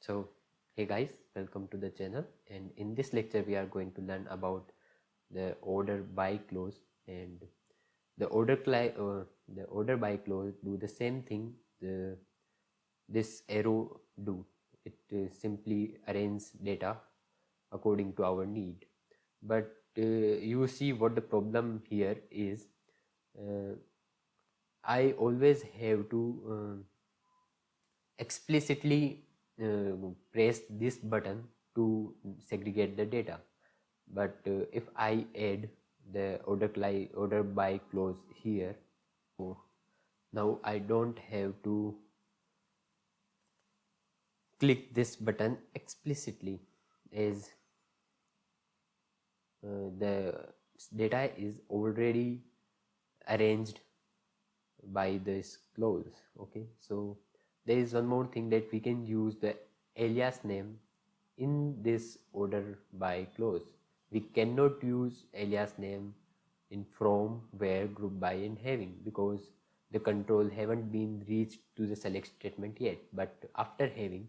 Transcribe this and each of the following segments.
So hey guys, welcome to the channel, and in this lecture we are going to learn about the order by clause. And the order by clause do the same thing this arrow do. It simply arranges data according to our need. But you see what the problem here is. I always have to explicitly press this button to segregate the data. But if I add the order by clause here, so now I don't have to click this button explicitly, as the data is already arranged by this clause. Okay, so there is one more thing, that we can use the alias name in this order by clause. We cannot use alias name in from, where, group by, and having, because the control haven't been reached to the select statement yet. But after having,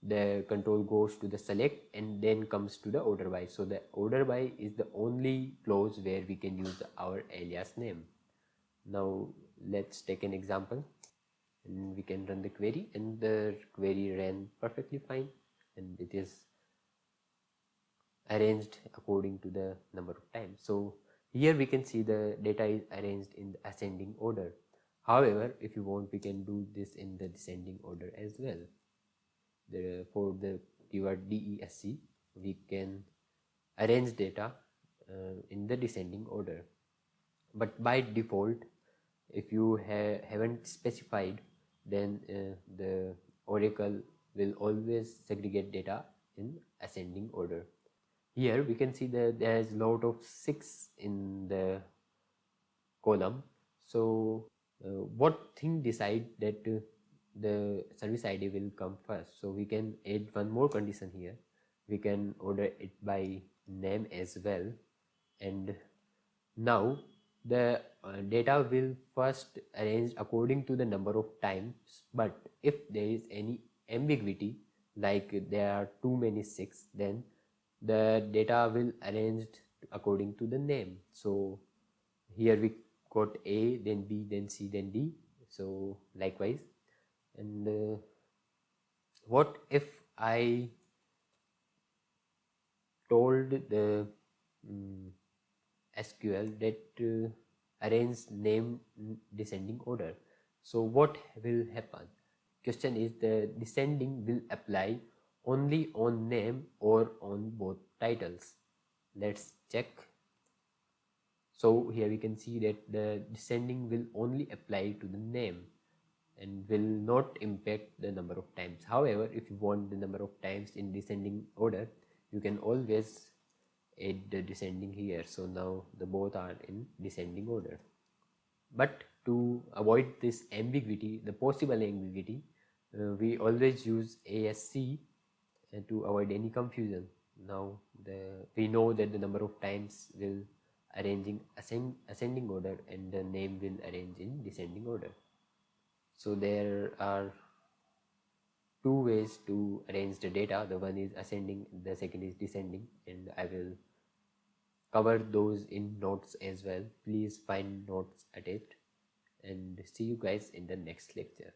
the control goes to the select and then comes to the order by. So the order by is the only clause where we can use our alias name. Now let's take an example, and we can run the query, and the query ran perfectly fine, and it is arranged according to the number of times. So here we can see the data is arranged in the ascending order. However, if you want, we can do this in the descending order as well. For the keyword DESC, we can arrange data in the descending order. But by default, if you haven't specified, then the Oracle will always segregate data in ascending order. Here we can see that there is a lot of 6 in the column. So what thing decide that the service ID will come first? So we can add one more condition here. We can order it by name as well, and now the data will first arrange according to the number of times. But if there is any ambiguity, like there are too many 6, then the data will arranged according to the name. So here we got A, then B, then C, then D. So likewise. And what if I told the SQL that arrange name descending order? So what will happen? Question is, the descending will apply only on name or on both titles. Let's check. So here we can see that the descending will only apply to the name and will not impact the number of times. However, if you want the number of times in descending order, you can always add the descending here. So now the both are in descending order. But to avoid this ambiguity, the possible ambiguity, we always use ASC to avoid any confusion. Now we know that the number of times will arrange in ascending order, and the name will arrange in descending order. So there are 2 ways to arrange the data. The one is ascending, the second is descending, and I will cover those in notes as well. Please find notes attached, and see you guys in the next lecture.